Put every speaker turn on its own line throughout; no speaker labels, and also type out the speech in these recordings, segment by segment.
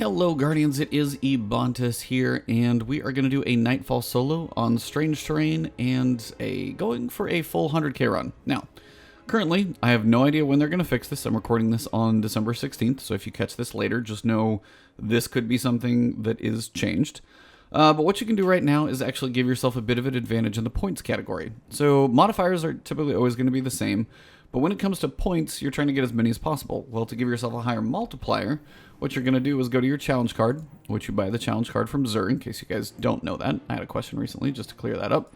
Hello Guardians, it is Ebontis here, and we are going to do a Nightfall solo on Strange Terrain and going for a full 100k run. Now, currently, I have no idea when they're going to fix this. I'm recording this on December 16th, so if you catch this later, just know this could be something that is changed. But what you can do right now is actually give yourself a bit of an advantage in the points category. So modifiers are typically always going to be the same, but when it comes to points, you're trying to get as many as possible. Well, to give yourself a higher multiplier, what you're going to do is go to your challenge card, which you buy the challenge card from Xur, in case you guys don't know that. I had a question recently just to clear that up.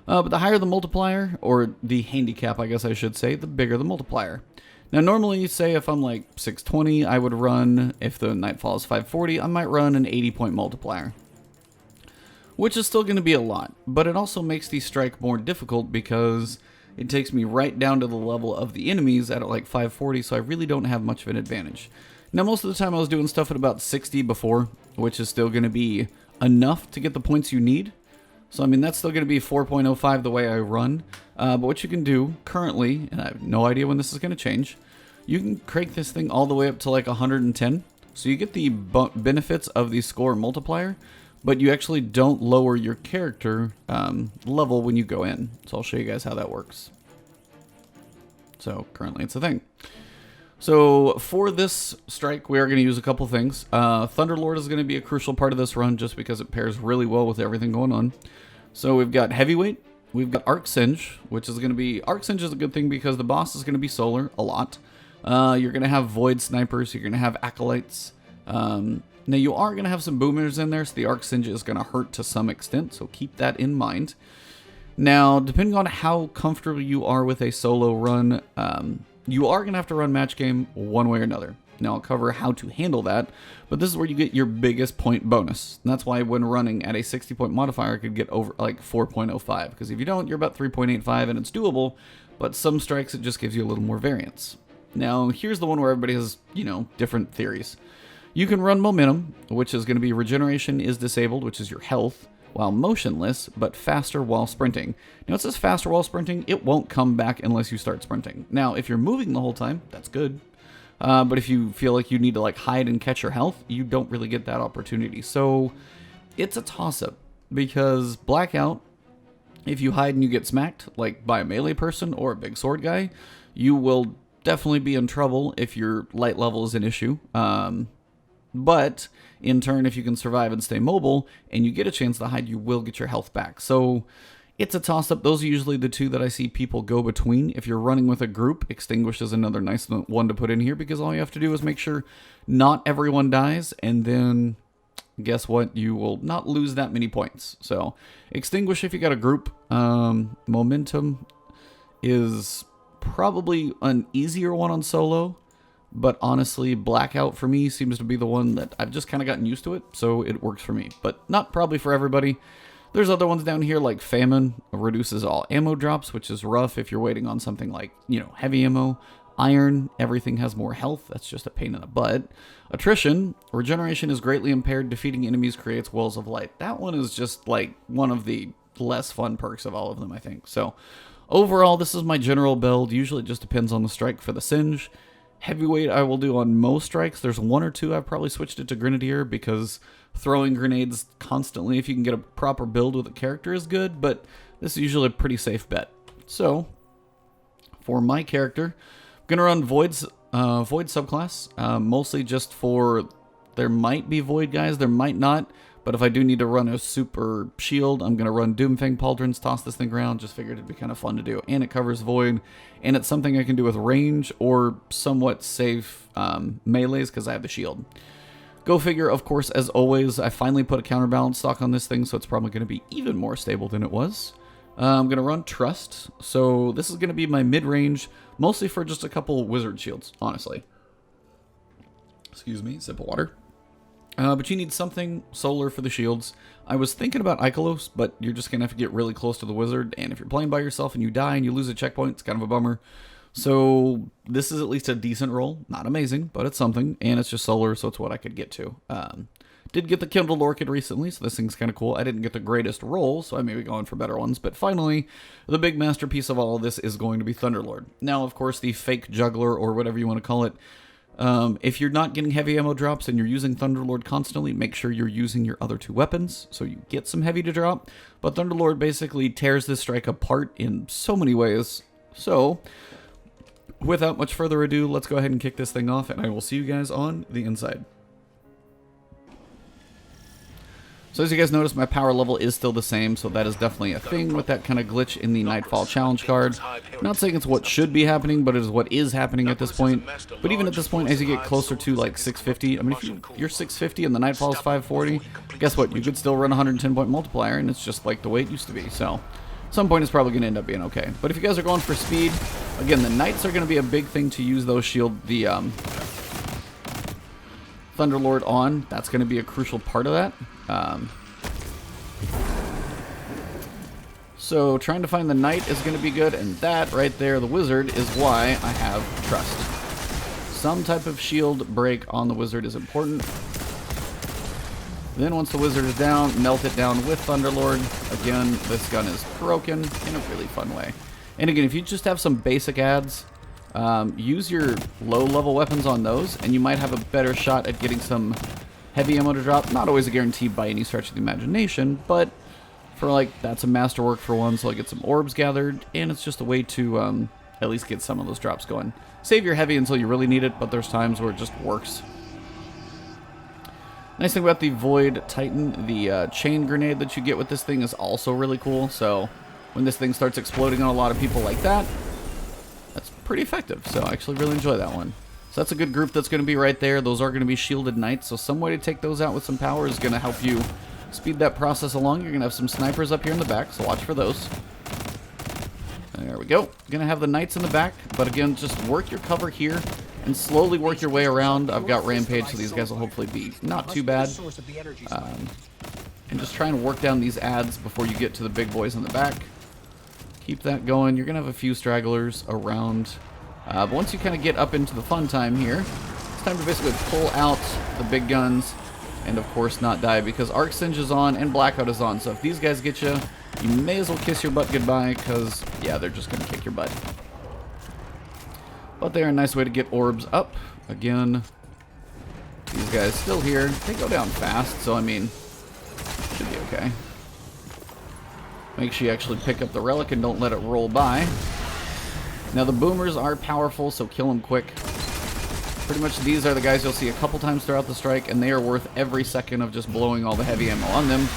But the higher the multiplier, or the handicap, I guess I should say, the bigger the multiplier. Now, normally, say if I'm like 620, I would run, if the Nightfall is 540, I might run an 80-point multiplier, which is still going to be a lot, but it also makes the strike more difficult because it takes me right down to the level of the enemies at like 540, so I really don't have much of an advantage. Now, most of the time I was doing stuff at about 60 before, which is still going to be enough to get the points you need. So, I mean, that's still going to be 4.05 the way I run. But what you can do currently, and I have no idea when this is going to change, you can crank this thing all the way up to like 110. So you get the benefits of the score multiplier, but you actually don't lower your character level when you go in. So I'll show you guys how that works. So currently it's a thing. So for this strike, we are going to use a couple things. Thunderlord is going to be a crucial part of this run just because it pairs really well with everything going on. So we've got Heavyweight, we've got Singe, which is going to be... Singe is a good thing because the boss is going to be solar a lot. You're going to have Void Snipers, you're going to have Acolytes. Now, you are going to have some boomers in there, so the Singe is going to hurt to some extent, so keep that in mind. Now, depending on how comfortable you are with a solo run, you are going to have to run match game one way or another. Now, I'll cover how to handle that, but this is where you get your biggest point bonus. And that's why when running at a 60-point modifier, I could get over like 4.05, because if you don't, you're about 3.85, and it's doable, but some strikes, it just gives you a little more variance. Now, here's the one where everybody has, different theories. You can run Momentum, which is going to be Regeneration is disabled, which is your health, while motionless, but faster while sprinting. Now, it says faster while sprinting. It won't come back unless you start sprinting. Now, if you're moving the whole time, that's good. But if you feel like you need to hide and catch your health, you don't really get that opportunity. So it's a toss-up, because Blackout, if you hide and you get smacked, like by a melee person or a big sword guy, you will definitely be in trouble if your light level is an issue. But in turn, if you can survive and stay mobile and you get a chance to hide, you will get your health back. So it's a toss-up. Those are usually the two that I see people go between. If you're running with a group, Extinguish is another nice one to put in here, because all you have to do is make sure not everyone dies, and then guess what? You will not lose that many points. So Extinguish if you got a group. Momentum is probably an easier one on solo. But honestly, Blackout for me seems to be the one that I've just kind of gotten used to it, so it works for me. But not probably for everybody. There's other ones down here like Famine, reduces all ammo drops, which is rough if you're waiting on something like, heavy ammo. Iron, everything has more health. That's just a pain in the butt. Attrition, regeneration is greatly impaired. Defeating enemies creates walls of light. That one is just like one of the less fun perks of all of them, I think. So overall, this is my general build. Usually it just depends on the strike for the Singe. Heavyweight I will do on most strikes. There's one or two I've probably switched it to Grenadier, because throwing grenades constantly, if you can get a proper build with a character, is good, but this is usually a pretty safe bet. So, for my character, I'm going to run Void subclass, mostly just for, there might be Void guys, there might not, but if I do need to run a super shield, I'm going to run Doomfang Pauldrons, toss this thing around. Just figured it'd be kind of fun to do. And it covers Void, and it's something I can do with range or somewhat safe melees because I have the shield. Go figure, of course, as always, I finally put a counterbalance stock on this thing, so it's probably going to be even more stable than it was. I'm going to run Trust, so this is going to be my mid-range, mostly for just a couple wizard shields, honestly. Excuse me, sip of water. But you need something solar for the shields. I was thinking about Ikelos, but you're just going to have to get really close to the wizard, and if you're playing by yourself and you die and you lose a checkpoint, it's kind of a bummer. So this is at least a decent roll. Not amazing, but it's something, and it's just solar, so it's what I could get to. Did get the Kindled Orchid recently, so this thing's kind of cool. I didn't get the greatest roll, so I may be going for better ones, but finally, the big masterpiece of all of this is going to be Thunderlord. Now, of course, the fake juggler, or whatever you want to call it, If you're not getting heavy ammo drops and you're using Thunderlord constantly, make sure you're using your other two weapons so you get some heavy to drop. But Thunderlord basically tears this strike apart in so many ways. So, without much further ado, let's go ahead and kick this thing off, and I will see you guys on the inside. So as you guys notice, my power level is still the same, so that is definitely a thing with that kind of glitch in the Nightfall challenge card. I'm not saying it's what should be happening, but it is what is happening at this point. But even at this point, as you get closer to like 650, I mean, if you're 650 and the Nightfall is 540, guess what? You could still run a 110-point multiplier, and it's just like the way it used to be. So at some point, it's probably going to end up being okay. But if you guys are going for speed, again, the Knights are going to be a big thing to use those shield the Thunderlord on. That's going to be a crucial part of that. So trying to find the Knight is going to be good, and that right there, the Wizard, is why I have Trust. Some type of shield break on the Wizard is important. Then once the Wizard is down, melt it down with Thunderlord. Again, this gun is broken in a really fun way. And again, if you just have some basic adds, use your low-level weapons on those, and you might have a better shot at getting some heavy ammo to drop. Not always a guarantee by any stretch of the imagination, but for like, that's a masterwork for one, so I get some orbs gathered, and it's just a way to at least get some of those drops going. Save your heavy until you really need it, but there's times where it just works. Nice thing about the Void Titan, the chain grenade that you get with this thing is also really cool, so when this thing starts exploding on a lot of people like that, that's pretty effective, so I actually really enjoy that one. So that's a good group that's going to be right there. Those are going to be shielded Knights, so some way to take those out with some power is going to help you speed that process along. You're going to have some snipers up here in the back, so watch for those. There we go. Going to have the Knights in the back, but again, just work your cover here and slowly work your way around. I've got Rampage, so these guys will hopefully be not too bad. And just try and work down these adds before you get to the big boys in the back. Keep that going. You're going to have a few stragglers around. But once you kind of get up into the fun time here, it's time to basically pull out the big guns and, of course, not die, because Singe is on and Blackout is on. So if these guys get you, you may as well kiss your butt goodbye, because, yeah, they're just going to kick your butt. But they're a nice way to get orbs up. Again, these guys still here. They go down fast, so, I mean, should be okay. Make sure you actually pick up the relic and don't let it roll by. Now the boomers are powerful, so kill them quick. Pretty much these are the guys you'll see a couple times throughout the strike, and they are worth every second of just blowing all the heavy ammo on them.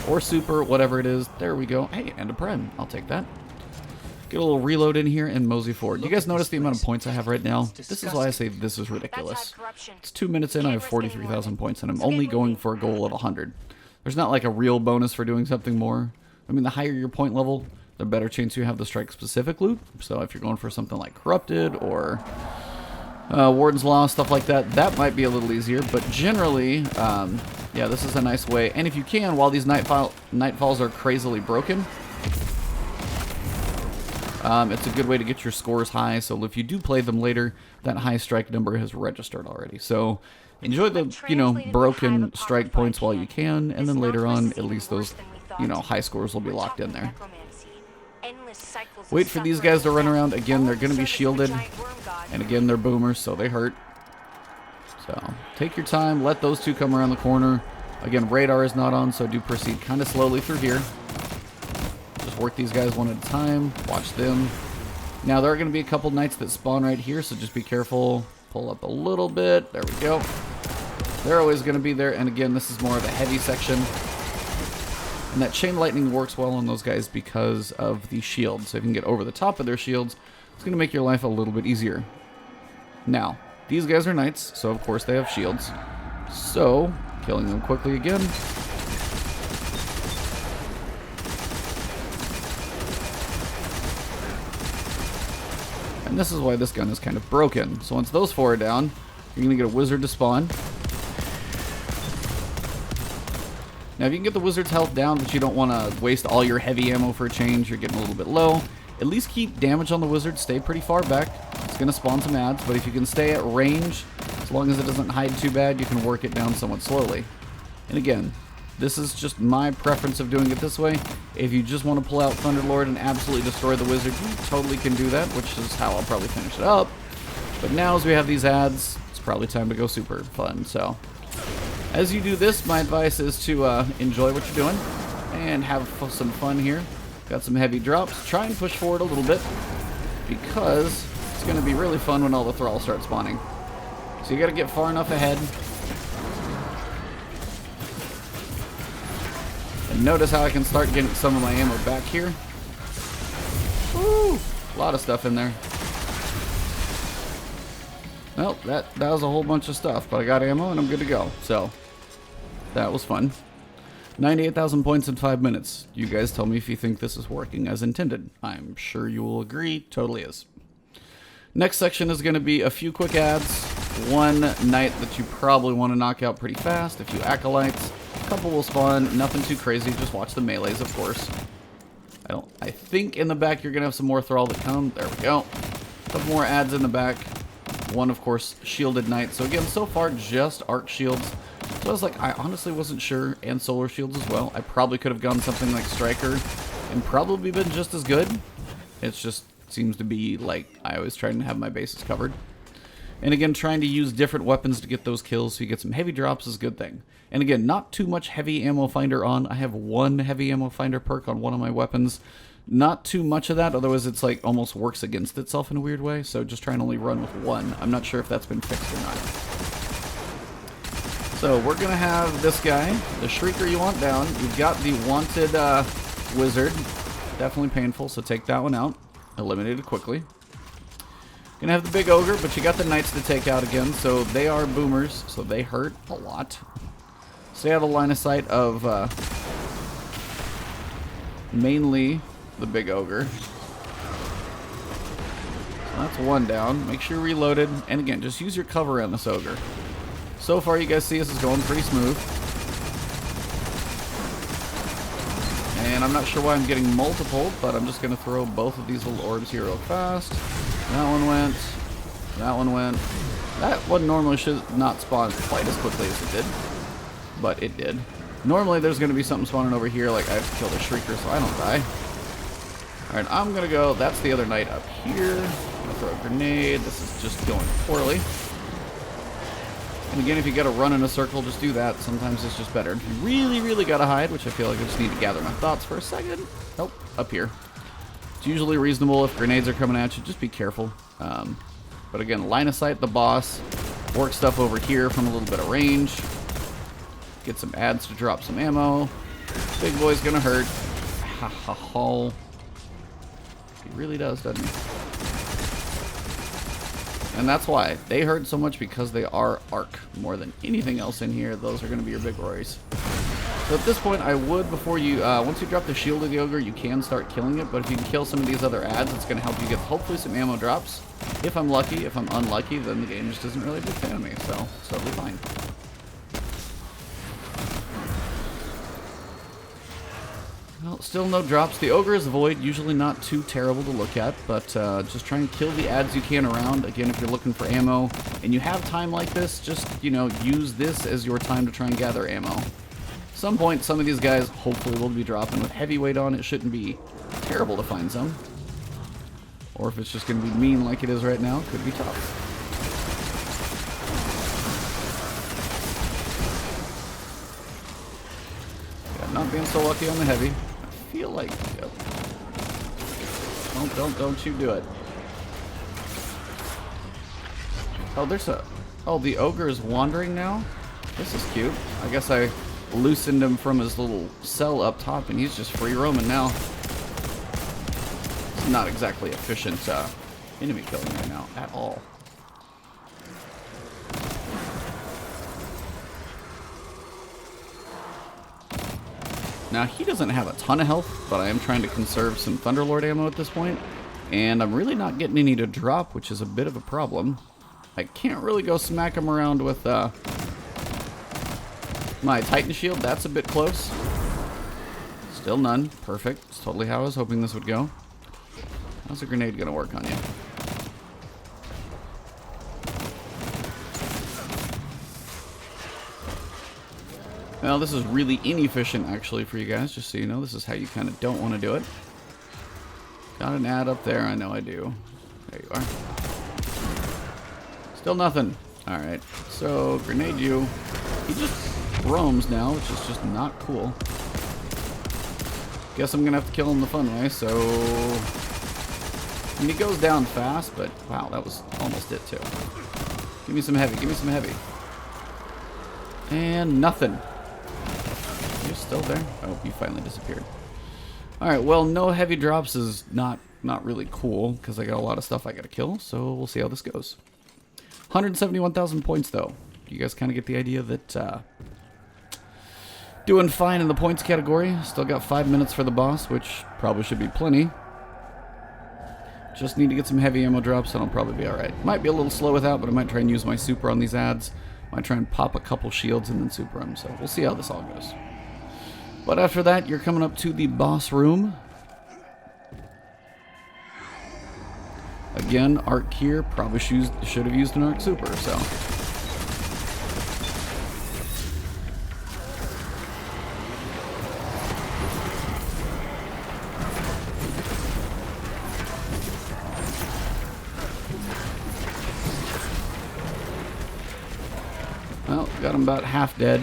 Or super, whatever it is. There we go. Hey, and a Prem. I'll take that. Get a little reload in here and mosey forward. You guys notice the amount of points I have right now? This is why I say this is ridiculous. It's 2 minutes in, I have 43,000 points, and I'm only going for a goal of 100. There's not like a real bonus for doing something more. I mean, the higher your point level, the better chance you have the strike-specific loot. So if you're going for something like Corrupted or Warden's Law, stuff like that, that might be a little easier. But generally, yeah, this is a nice way. And if you can, while these Nightfalls are crazily broken, it's a good way to get your scores high. So if you do play them later, that high strike number has registered already. So enjoy the, you know, broken strike points while you can, and then later on, at least those, you know, high scores will be locked in there. Wait for these guys to run around. Again, they're going to be shielded. And again, they're boomers, so they hurt. So take your time. Let those two come around the corner. Again, radar is not on, so do proceed kind of slowly through here. Just work these guys one at a time. Watch them. Now, there are going to be a couple Knights that spawn right here, so just be careful. Pull up a little bit. There we go. They're always going to be there. And again, this is more of a heavy section. And that chain lightning works well on those guys because of the shield. So if you can get over the top of their shields, it's going to make your life a little bit easier. Now, these guys are Knights, so of course they have shields. So, killing them quickly again. And this is why this gun is kind of broken. So once those four are down, you're going to get a wizard to spawn. Now, if you can get the wizard's health down, but you don't want to waste all your heavy ammo for a change, you're getting a little bit low, at least keep damage on the wizard, stay pretty far back. It's going to spawn some adds, but if you can stay at range, as long as it doesn't hide too bad, you can work it down somewhat slowly. And again, this is just my preference of doing it this way. If you just want to pull out Thunderlord and absolutely destroy the wizard, you totally can do that, which is how I'll probably finish it up. But now as we have these adds, it's it's probably time to go super fun. So as you do this, my advice is to enjoy what you're doing and have some fun here. Got some heavy drops. Try and push forward a little bit because it's going to be really fun when all the thralls start spawning. So you got to get far enough ahead. And notice how I can start getting some of my ammo back here. Woo! A lot of stuff in there. Well, that was a whole bunch of stuff, but I got ammo and I'm good to go. So, that was fun. 98,000 points in 5 minutes. You guys tell me if you think this is working as intended. I'm sure you will agree. Totally is. Next section is going to be a few quick ads. One knight that you probably want to knock out pretty fast. A few acolytes. A couple will spawn. Nothing too crazy. Just watch the melees, of course. I think in the back you're going to have some more thrall that come. There we go. A couple more ads in the back. One, of course, shielded knight. So again, so far, just arc shields. So I was like, I honestly wasn't sure. And solar shields as well. I probably could have gone something like striker and probably been just as good. It's just seems to be like I always try to have my bases covered. And again, trying to use different weapons to get those kills so you get some heavy drops is a good thing. And again, not too much heavy ammo finder on. I have one heavy ammo finder perk on one of my weapons. Not too much of that, otherwise it's like almost works against itself in a weird way. So just try and only run with one. I'm not sure if that's been fixed or not. So we're going to have this guy, the Shrieker you want down. You've got the wanted wizard. Definitely painful, so take that one out. Eliminated quickly. Gonna have the big ogre, but you got the knights to take out again, so they are boomers, so they hurt a lot. Stay out of line of sight of mainly the big ogre. So that's one down. Make sure you're reloaded, and again, just use your cover on this ogre. So far, you guys see this is going pretty smooth. And I'm not sure why I'm getting multiple, but I'm just going to throw both of these little orbs here real fast. That one went. That one went. That one normally should not spawn quite as quickly as it did, but it did. Normally there's going to be something spawning over here, like I have to kill the Shrieker so I don't die. Alright, I'm going to go. That's the other knight up here. I'm going to throw a grenade. This is just going poorly. And again, if you got to run in a circle, just do that. Sometimes it's just better. If you really, really got to hide, which I feel like I just need to gather my thoughts for a second. Nope, up here. It's usually reasonable if grenades are coming at you. Just be careful. But again, line of sight the boss. Work stuff over here from a little bit of range. Get some ads to drop some ammo. Big boy's gonna hurt. Ha ha ha. He really does, doesn't he? And that's why they hurt so much, because they are arc more than anything else in here. Those are going to be your big worries. So at this point, I would, before you, once you drop the shield of the ogre, you can start killing it. But if you can kill some of these other ads, it's going to help you get hopefully some ammo drops. If I'm lucky. If I'm unlucky, then the game just isn't really a big fan of me. So it's totally fine. Well, still no drops. The ogre is void, usually not too terrible to look at, but just try and kill the ads you can around. Again, if you're looking for ammo and you have time like this, just, you know, use this as your time to try and gather ammo. At some point, some of these guys hopefully will be dropping. With heavyweight on, it shouldn't be terrible to find some. Or if it's just going to be mean like it is right now, it could be tough. Yeah, not being so lucky on the heavy. I feel like... Don't you do it. Oh, there's a... Oh, the ogre is wandering now? This is cute. I guess I loosened him from his little cell up top, and he's just free roaming now. It's not exactly efficient enemy killing right now, at all. Now, he doesn't have a ton of health, but I am trying to conserve some Thunderlord ammo at this point, and I'm really not getting any to drop, which is a bit of a problem. I can't really go smack him around with my Titan Shield. That's a bit close. Still none. Perfect. It's totally how I was hoping this would go. How's a grenade going to work on you? Well, this is really inefficient, actually, for you guys, just so you know. This is how you kind of don't want to do it. Got an ad up there. I know I do. There you are. Still nothing. Alright, so grenade you. He just roams now, which is just not cool. Guess I'm gonna have to kill him the fun way, so... I mean, he goes down fast, but wow, that was almost it too. Give me some heavy, give me some heavy. And nothing. You're still there? Oh, you finally disappeared. Alright, well, no heavy drops is not really cool, because I got a lot of stuff I gotta kill, so we'll see how this goes. 171,000 points, though. You guys kind of get the idea that doing fine in the points category. Still got 5 minutes for the boss, which probably should be plenty. Just need to get some heavy ammo drops, and I'll probably be alright. Might be a little slow without, but I might try and use my super on these ads. Might try and pop a couple shields and then super them, so we'll see how this all goes. But after that, you're coming up to the boss room. Again, arc here, probably should have used an arc super, so... Well, got him about half dead.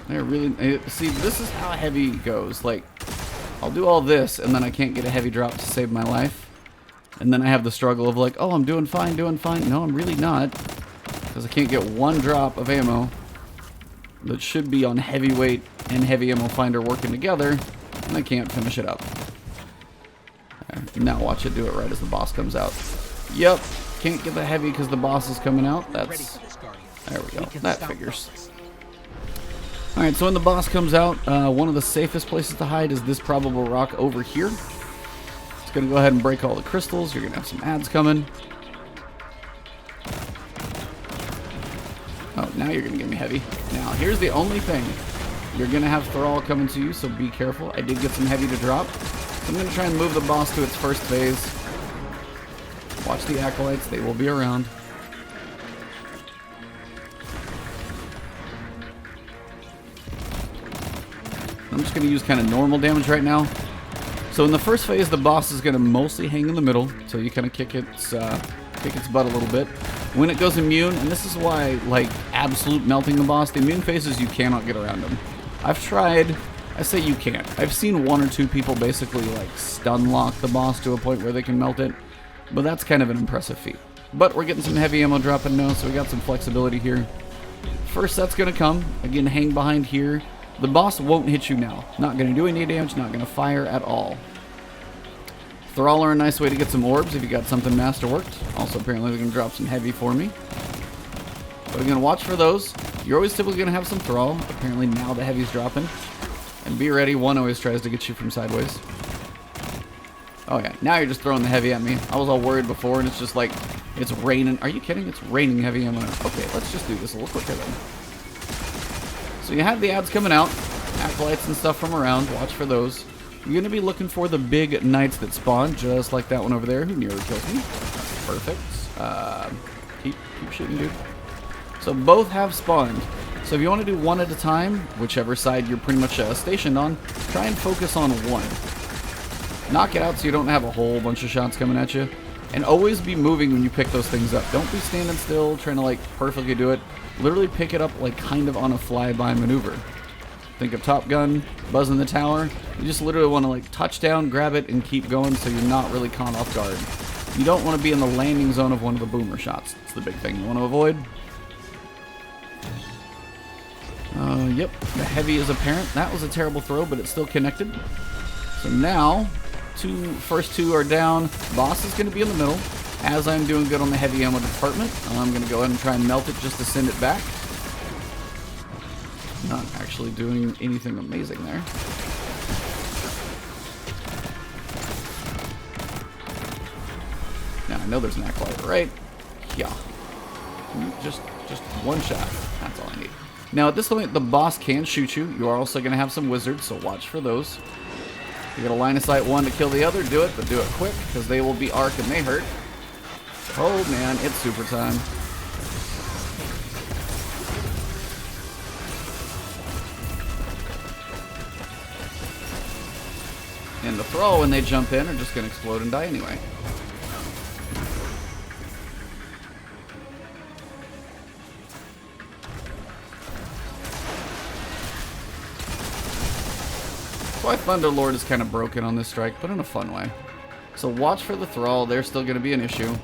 They're really... See, this is how heavy goes. Like, I'll do all this, and then I can't get a heavy drop to save my life. And then I have the struggle of like, oh, I'm doing fine, doing fine. No, I'm really not. Because I can't get one drop of ammo that should be on heavyweight and heavy ammo finder working together, and I can't finish it up. Now watch it do it right as the boss comes out. Yep, can't get the heavy because the boss is coming out. That's... There we go. That figures. Alright, so when the boss comes out, one of the safest places to hide is this probable rock over here. It's going to go ahead and break all the crystals. You're going to have some ads coming. Oh, now you're going to give me heavy. Now, here's the only thing. You're going to have thrall coming to you, so be careful. I did get some heavy to drop. So I'm going to try and move the boss to its first phase. Watch the acolytes. They will be around. I'm just going to use kind of normal damage right now. So in the first phase, the boss is going to mostly hang in the middle, so you kind of kick its butt a little bit. When it goes immune, and this is why, like, absolute melting the boss, the immune phases, you cannot get around them. I've tried. I say you can't. I've seen one or two people basically, like, stun lock the boss to a point where they can melt it, but that's kind of an impressive feat. But we're getting some heavy ammo dropping now, so we got some flexibility here. First set's going to come. Again, hang behind here. The boss won't hit you now. Not going to do any damage, not going to fire at all. Thrall are a nice way to get some orbs if you got something masterworked. Also, apparently they can drop some heavy for me. But I'm going to watch for those. You're always typically going to have some thrall. Apparently now the heavy's dropping. And be ready, one always tries to get you from sideways. Oh yeah, now you're just throwing the heavy at me. I was all worried before, and it's just like, it's raining. Are you kidding? It's raining heavy ammo. Okay, let's just do this a little quicker then. So you have the ads coming out, acolytes and stuff from around. Watch for those. You're going to be looking for the big knights that spawn, just like that one over there, who nearly kills me. That's perfect. Keep shooting, dude. So both have spawned. So if you want to do one at a time, whichever side you're pretty much stationed on, try and focus on one. Knock it out so you don't have a whole bunch of shots coming at you. And always be moving when you pick those things up. Don't be standing still trying to like perfectly do it. Literally pick it up like kind of on a flyby maneuver. Think of Top Gun, buzz in the tower. You just literally want to like touch down, grab it, and keep going so you're not really caught off guard. You don't want to be in the landing zone of one of the boomer shots. It's the big thing you want to avoid. Yep, the heavy is apparent. That was a terrible throw, but it's still connected. So now, first two are down. Boss is going to be in the middle. As I'm doing good on the heavy ammo department, I'm going to go ahead and try and melt it just to send it back. Not actually doing anything amazing there. Now I know there's an acolyte right. Yeah. Just one shot. That's all I need. Now at this point, the boss can shoot you. You are also going to have some wizards, so watch for those. You got a line of sight one to kill the other, do it, but do it quick, because they will be arc and they hurt. Oh man, it's super time. And the thrall, when they jump in, are just going to explode and die anyway. That's why Thunderlord is kind of broken on this strike, but in a fun way. So watch for the thrall. They're still going to be an issue.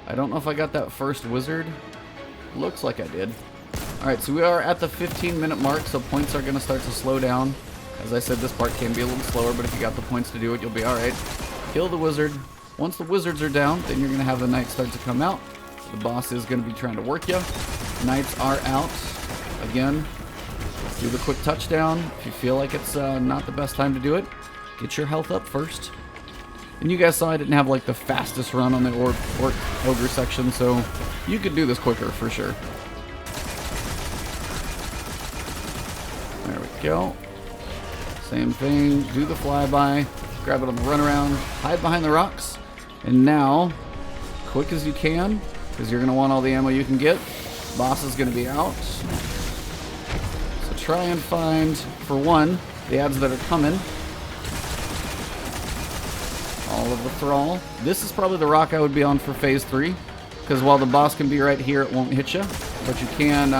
I don't know if I got that first wizard. Looks like I did. Alright, so we are at the 15-minute mark, so points are going to start to slow down. As I said, this part can be a little slower, but if you got the points to do it, you'll be alright. Kill the wizard. Once the wizards are down, then you're going to have the knights start to come out. The boss is going to be trying to work you. Knights are out. Again, do the quick touchdown. If you feel like it's not the best time to do it, get your health up first. And you guys saw I didn't have like the fastest run on the Ogre section, so you could do this quicker for sure. There we go. Same thing, do the flyby, grab it on the runaround, hide behind the rocks, and now, quick as you can, because you're going to want all the ammo you can get. Boss is going to be out. So try and find, for one, the ads that are coming. All of the thrall. This is probably the rock I would be on for phase 3, because while the boss can be right here, it won't hit you, but you can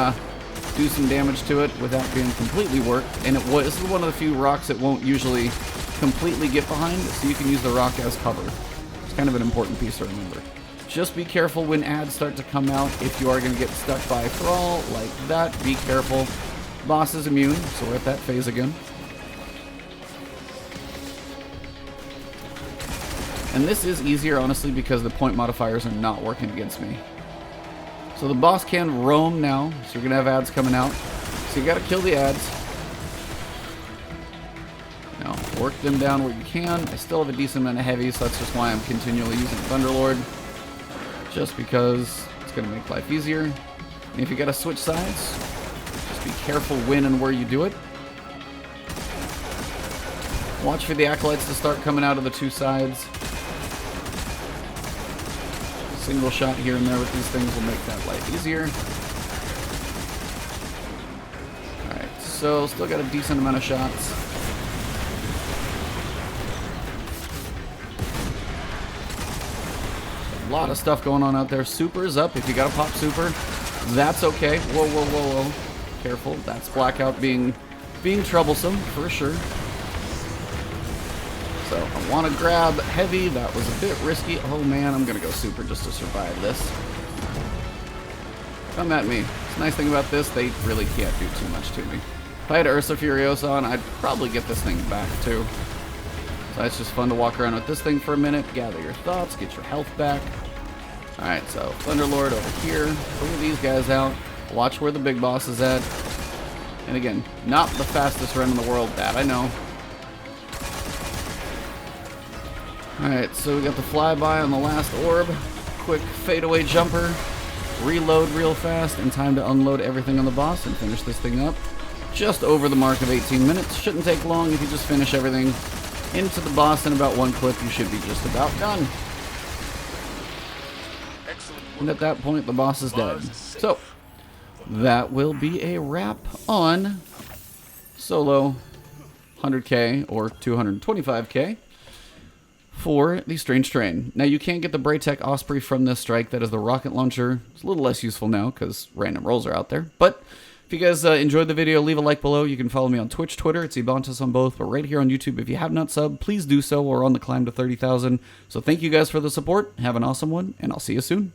do some damage to it without being completely worked. And this is one of the few rocks it won't usually completely get behind, so you can use the rock as cover. It's kind of an important piece to remember. Just be careful when ads start to come out. If you are going to get stuck by a thrall like that, be careful. Boss is immune, so we're at that phase again. And this is easier, honestly, because the point modifiers are not working against me. So the boss can roam now, so you're going to have ads coming out. So you got to kill the ads. Now, work them down where you can. I still have a decent amount of heavy, so that's just why I'm continually using Thunderlord. Just because it's going to make life easier. And if you got to switch sides, just be careful when and where you do it. Watch for the acolytes to start coming out of the two sides. Single shot here and there with these things will make that life easier. Alright, so still got a decent amount of shots. A lot of stuff going on out there. Super is up. If you got a pop super, that's okay. Whoa, whoa, whoa, whoa. Careful. That's Blackout being troublesome for sure. So I want to grab heavy. That was a bit risky. Oh man, I'm going to go super just to survive this. Come at me. The nice thing about this, they really can't do too much to me. If I had Ursa Furiosa on, I'd probably get this thing back too. So it's just fun to walk around with this thing for a minute, gather your thoughts, get your health back. Alright, so Thunderlord over here. Pull these guys out. Watch where the big boss is at. And again, not the fastest run in the world, that I know. Alright, so we got the flyby on the last orb. Quick fadeaway jumper. Reload real fast, and time to unload everything on the boss and finish this thing up. Just over the mark of 18 minutes. Shouldn't take long if you just finish everything into the boss in about one clip. You should be just about done. And at that point, the boss is dead. So, that will be a wrap on solo 100k or 225k. For the Strange Terrain. Now you can't get the Braytech Osprey from this strike. That is the rocket launcher. It's a little less useful now because random rolls are out there. But if you guys enjoyed the video, leave a like below. You can follow me on Twitch, Twitter. It's Ebontis on both. But right here on YouTube, if you have not subbed, please do so. We're on the climb to 30,000. So thank you guys for the support. Have an awesome one, and I'll see you soon.